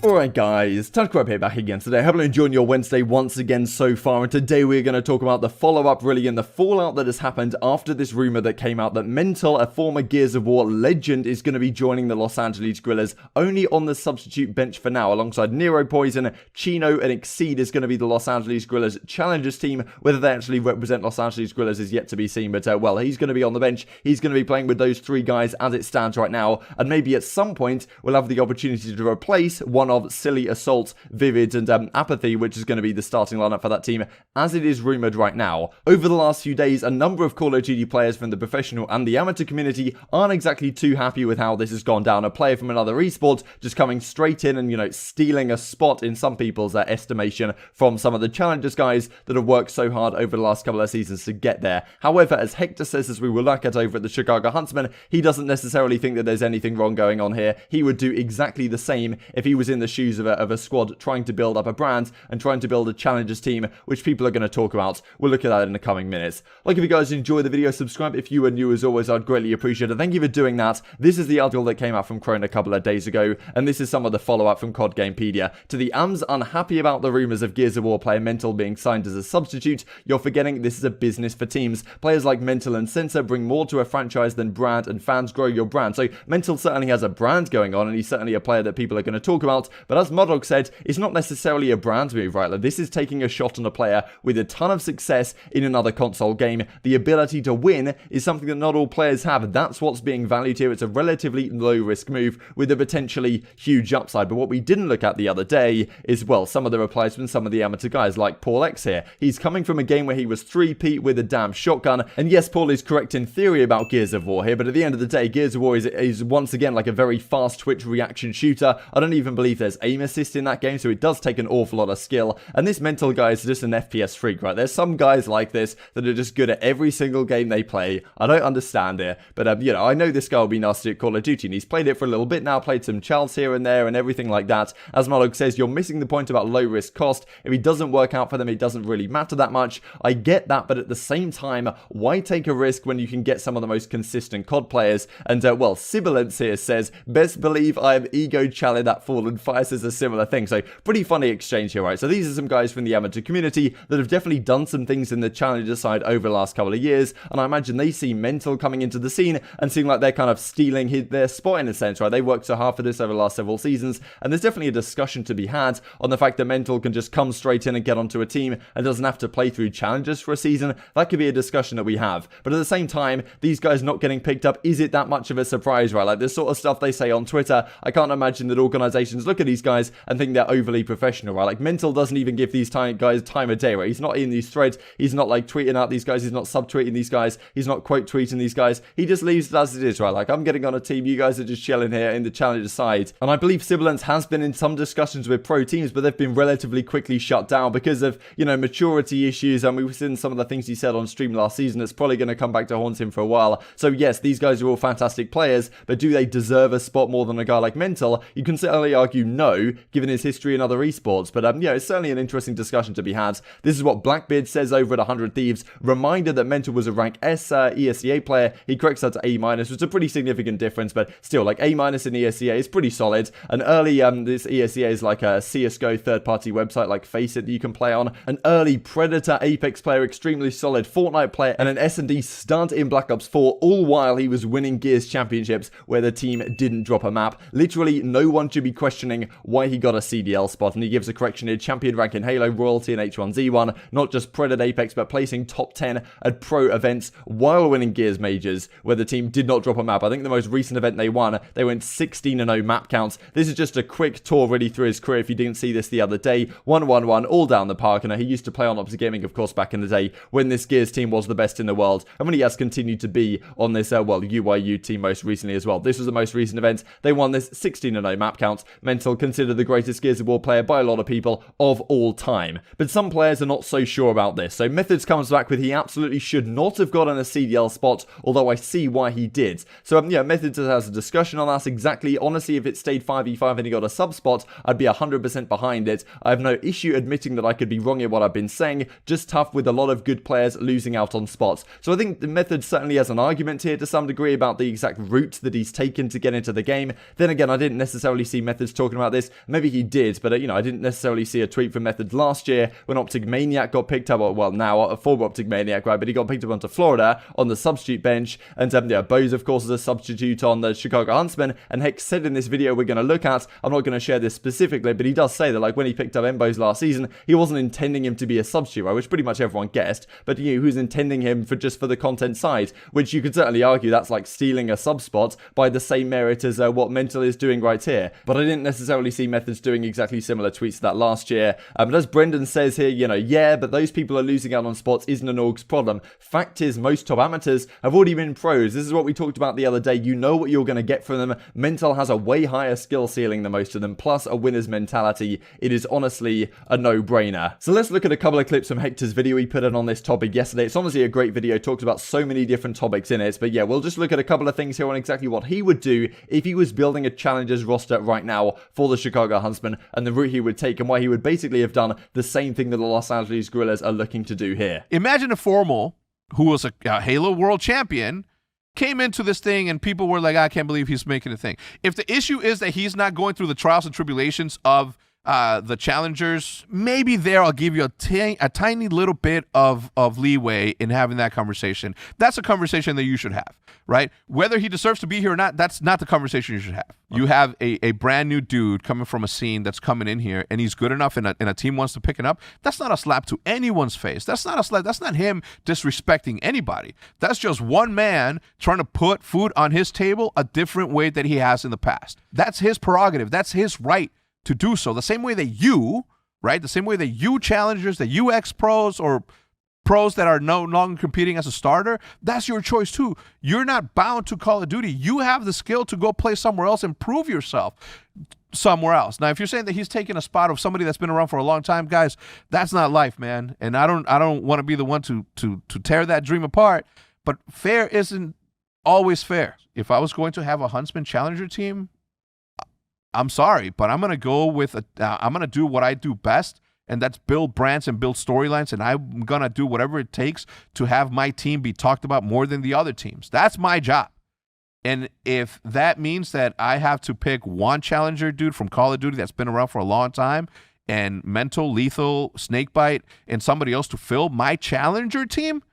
Alright guys, time to here back again today. Hope you're enjoying your Wednesday once again so far, and today we're going to talk about the follow-up really and the fallout that has happened after this rumor that came out that MentaL, a former Gears of War legend, is going to be joining the Los Angeles Guerrillas only on the substitute bench for now, alongside Nero Poison, Chino and HECZ is going to be the Los Angeles Guerrillas challengers team. Whether they actually represent Los Angeles Guerrillas is yet to be seen, but well, he's going to be on the bench. He's going to be playing with those three guys as it stands right now, and maybe at some point we'll have the opportunity to replace one of Silly, Assault, Vivid and Apathy, which is going to be the starting lineup for that team, as it is rumoured right now. Over the last few days, a number of Call of Duty players from the professional and the amateur community aren't exactly too happy with how this has gone down. A player from another esport just coming straight in and, you know, stealing a spot in some people's estimation from some of the challengers guys that have worked so hard over the last couple of seasons to get there. However, as Hector says, as we will look at over at the Chicago Huntsman, he doesn't necessarily think that there's anything wrong going on here. He would do exactly the same if he was in the shoes of a squad trying to build up a brand and trying to build a challengers team, which people are going to talk about. We'll look at that in the coming minutes. Like, if you guys enjoy the video, subscribe if you are new. As always, I'd greatly appreciate it. Thank you for doing that. This is the article that came out from Crone a couple of days ago, and this is some of the follow-up from COD Gamepedia. To the AMs unhappy about the rumours of Gears of War player MentaL being signed as a substitute, you're forgetting this is a business for teams. Players like MentaL and Sensor bring more to a franchise than brand, and fans grow your brand. So MentaL certainly has a brand going on, and he's certainly a player that people are going to talk about, but as MattG said, it's not necessarily a brand move, right? Like, this is taking a shot on a player with a ton of success in another console game. The ability to win is something that not all players have. That's what's being valued here. It's a relatively low-risk move with a potentially huge upside. But what we didn't look at the other day is, well, some of the replies from some of the amateur guys, like Paul X here. He's coming from a game where he was 3-peat with a damn shotgun. And yes, Paul is correct in theory about Gears of War here, but at the end of the day, Gears of War is once again like a very fast twitch reaction shooter. I don't even believe there's aim assist in that game, so it does take an awful lot of skill, and this MentaL guy is just an FPS freak, right? There's some guys like this that are just good at every single game they play. I don't understand it, but you know, I know this guy will be nasty at Call of Duty, and he's played it for a little bit now, played some Charles here and there and everything like that. As MattG says, you're missing the point about low risk cost. If he doesn't work out for them, it doesn't really matter that much. I get that, but at the same time, why take a risk when you can get some of the most consistent COD players? And well, Sibilance here says, best believe I have ego challenge that Fallen Fire says a similar thing. So pretty funny exchange here, right? So these are some guys from the amateur community that have definitely done some things in the challenger side over the last couple of years, and I imagine they see MentaL coming into the scene and seem like they're kind of stealing their spot in a sense, right? They worked so hard for this over the last several seasons, and there's definitely a discussion to be had on the fact that MentaL can just come straight in and get onto a team and doesn't have to play through challenges for a season. That could be a discussion that we have, but at the same time, these guys not getting picked up, is it that much of a surprise, right? Like, this sort of stuff they say on Twitter, I can't imagine that organizations look at these guys and think they're overly professional, right? Like, MentaL doesn't even give these guys time of day, right? He's not in these threads, he's not like tweeting out these guys, he's not subtweeting these guys, he's not quote tweeting these guys, he just leaves it as it is, right? Like, I'm getting on a team, you guys are just chilling here in the challenger side. And I believe Sibilance has been in some discussions with pro teams, but they've been relatively quickly shut down because of, you know, maturity issues, and we've seen some of the things he said on stream last season. It's probably going to come back to haunt him for a while. So yes, these guys are all fantastic players, but do they deserve a spot more than a guy like MentaL? You can certainly argue no, given his history in other esports, but yeah, it's certainly an interesting discussion to be had. This is what Blackbeard says over at 100 Thieves. Reminder that MentaL was a rank S ESEA player. He corrects that to A-, which is a pretty significant difference, but still, like, A- in ESEA is pretty solid. And early, this ESEA is like a CSGO third-party website like Faceit that you can play on. An early Predator Apex player, extremely solid Fortnite player, and an S&D stunt in Black Ops 4, all while he was winning Gears championships where the team didn't drop a map. Literally, no one should be questioning why he got a CDL spot, and he gives a correction here: champion rank in Halo, Royalty, and H1Z1, not just Predator Apex, but placing top 10 at pro events while winning Gears majors where the team did not drop a map. I think the most recent event they won, they went 16-0 map counts. This is just a quick tour really through his career if you didn't see this the other day. 1-1-1 all down the park, and he used to play on OpTic Gaming, of course, back in the day when this Gears team was the best in the world, and when he has continued to be on this, well, UYU team most recently as well. This was the most recent event. They won this 16-0 map count. MentaL considered the greatest Gears of War player by a lot of people of all time. But some players are not so sure about this. So Methods comes back with he absolutely should not have gotten a CDL spot, although I see why he did. So yeah, Methods has a discussion on that exactly. Honestly, if it stayed 5v5 and he got a sub spot, I'd be 100% behind it. I have no issue admitting that I could be wrong in what I've been saying, just tough with a lot of good players losing out on spots. So I think the Methods certainly has an argument here to some degree about the exact route that he's taken to get into the game. Then again, I didn't necessarily see Methods talking talking about this. Maybe he did, but you know, I didn't necessarily see a tweet from MetaL's last year when OpTic Maniac got picked up, well, now a former OpTic Maniac, right, but he got picked up onto Florida on the substitute bench, and yeah, Bose, of course, is a substitute on the Chicago Huntsmen, and HECZ said in this video we're going to look at, I'm not going to share this specifically, but he does say that, like, when he picked up Mbose last season, he wasn't intending him to be a substitute, right, which pretty much everyone guessed, but you know, who's intending him for just for the content side, which you could certainly argue that's like stealing a sub spot by the same merit as what MentaL is doing right here. But I didn't necessarily see Methods doing exactly similar tweets to that last year. But as Brendan says here, you know, yeah, but those people are losing out on spots isn't an org's problem. Fact is, most top amateurs have already been pros. This is what we talked about the other day. You know what you're going to get from them. MentaL has a way higher skill ceiling than most of them, plus a winner's mentality. It is honestly a no-brainer. So let's look at a couple of clips from HECZ's video he put in on this topic yesterday. It's honestly a great video, talks about so many different topics in it. But yeah, we'll just look at a couple of things here on exactly what he would do if he was building a Challengers roster right now for the Chicago Huntsmen, and the route he would take, and why he would basically have done the same thing that the Los Angeles Guerrillas are looking to do here. Imagine a Formal, who was a Halo World Champion, came into this thing and people were like, I can't believe he's making a thing. If the issue is that he's not going through the trials and tribulations of the Challengers, maybe there I'll give you a tiny little bit of leeway in having that conversation. That's a conversation that you should have, right? Whether he deserves to be here or not, that's not the conversation you should have. You have a brand new dude coming from a scene that's coming in here, and he's good enough and a team wants to pick it up. That's not a slap to anyone's face. That's not a slap. That's not him disrespecting anybody. That's just one man trying to put food on his table a different way that he has in the past. That's his prerogative. That's his right to do so. The same way that you, right? The same way that you challengers, that you ex-pros or pros that are no longer competing as a starter, that's your choice too. You're not bound to Call of Duty. You have the skill to go play somewhere else and prove yourself somewhere else. Now, if you're saying that he's taking a spot of somebody that's been around for a long time, guys, that's not life, man. And I don't want to be the one to tear that dream apart, but fair isn't always fair. If I was going to have a Huntsman Challenger team, I'm sorry, but I'm going to go with I'm going to do what I do best, and that's build brands and build storylines, and I'm going to do whatever it takes to have my team be talked about more than the other teams. That's my job. And if that means that I have to pick one Challenger dude from Call of Duty that's been around for a long time, and Mental, Lethal, Snakebite, and somebody else to fill my Challenger team,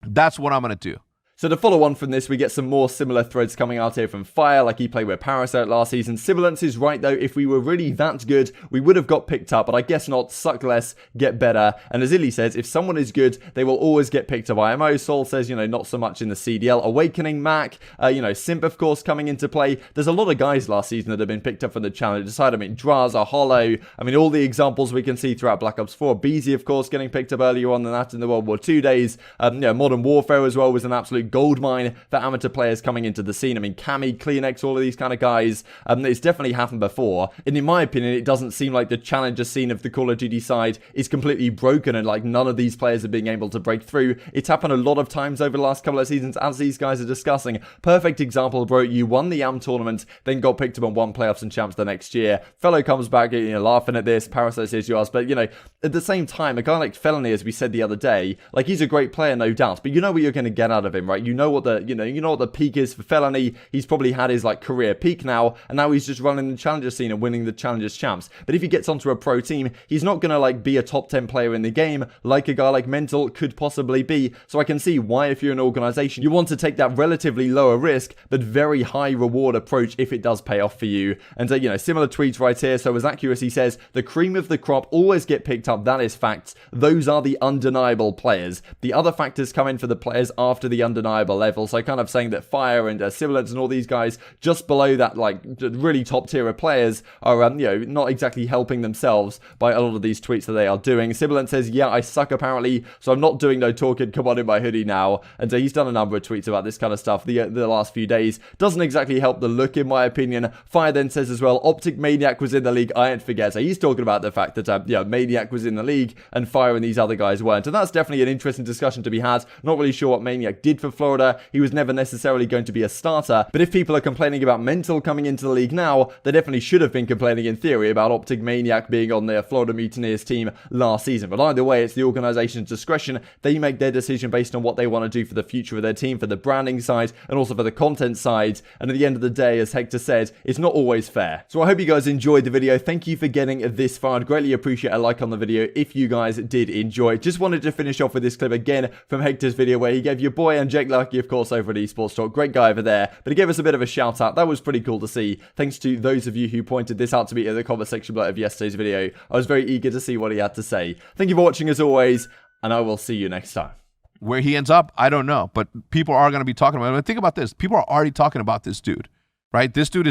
that's what I'm going to do. So to follow on from this, we get some more similar threads coming out here from Fire, like he played with Parasite last season. Sibilance is right though, if we were really that good, we would have got picked up, but I guess not. Suck less, get better. And as Illy says, if someone is good, they will always get picked up. IMO, Sol says, you know, not so much in the CDL. Awakening, Mac, you know, Simp, of course, coming into play. There's a lot of guys last season that have been picked up from the Challenger side. I mean, Draza, Hollow, I mean, all the examples we can see throughout Black Ops 4. Beezy, of course, getting picked up earlier on than that in the World War II days. You know, Modern Warfare as well was an absolute goldmine for amateur players coming into the scene. I mean, Cammy, Kleenex, all of these kind of guys. It's definitely happened before. And in my opinion, it doesn't seem like the Challenger scene of the Call of Duty side is completely broken and like none of these players are being able to break through. It's happened a lot of times over the last couple of seasons, as these guys are discussing. Perfect example, bro. You won the AM tournament, then got picked up and won playoffs and champs the next year. Fellow comes back, you know, laughing at this. Parasite says yours, but you know, at the same time, a guy like Felony, as we said the other day, like he's a great player, no doubt, but you know what you're going to get out of him, right? You know what the peak is for Felony. He's probably had his like career peak now, and now he's just running the Challenger scene and winning the Challengers champs. But if he gets onto a pro team, he's not going to like be a top 10 player in the game like a guy like MentaL could possibly be. So I can see why, if you're an organization, you want to take that relatively lower risk but very high reward approach if it does pay off for you. And you know, similar tweets right here. So as Accuracy says, the cream of the crop always get picked up. That is facts. Those are the undeniable players. The other factors come in for the players after the undeniable level. So kind of saying that Fire and Sibilance and all these guys just below that, like really top tier of players, are you know, not exactly helping themselves by a lot of these tweets that they are doing. Sibilance says, yeah, I suck apparently, so I'm not doing no talking, come on in my hoodie now. And he's done a number of tweets about this kind of stuff the last few days. Doesn't exactly help the look, in my opinion. Fire then says as well, OpTic Maniac was in the league, I ain't forget. So he's talking about the fact that yeah, Maniac was in the league and Fire and these other guys weren't. And that's definitely an interesting discussion to be had. Not really sure what Maniac did for for Florida. He was never necessarily going to be a starter. But if people are complaining about MentaL coming into the league now, they definitely should have been complaining in theory about OpTic Maniac being on the Florida Mutineers team last season. But either way, it's the organization's discretion. They make their decision based on what they want to do for the future of their team, for the branding side, and also for the content side. And at the end of the day, as Hector said, it's not always fair. So I hope you guys enjoyed the video. Thank you for getting this far. I'd greatly appreciate a like on the video if you guys did enjoy. Just wanted to finish off with this clip again from Hector's video where he gave your boy and Jake Lucky, of course, over at Esports Talk. Great guy over there. But he gave us a bit of a shout out. That was pretty cool to see. Thanks to those of you who pointed this out to me in the comment section below of yesterday's video. I was very eager to see what he had to say. Thank you for watching as always, and I will see you next time. Where he ends up, I don't know, but people are going to be talking about it. Think about this. People are already talking about this dude, right? This dude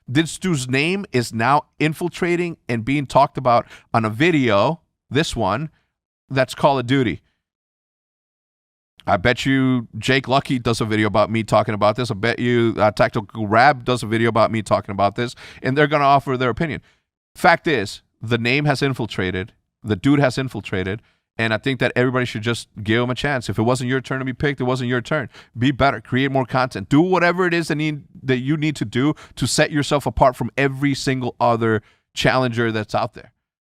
this dude's name is now infiltrating and being talked about on a video, this one, that's Call of Duty. I bet you Jake Lucky does a video about me talking about this. I bet you Tactical Rab does a video about me talking about this, and they're going to offer their opinion. Fact is, the name has infiltrated. The dude has infiltrated. And I think that everybody should just give him a chance. If it wasn't your turn to be picked, it wasn't your turn. Be better. Create more content. Do whatever it is that you need to do to set yourself apart from every single other challenger that's out there.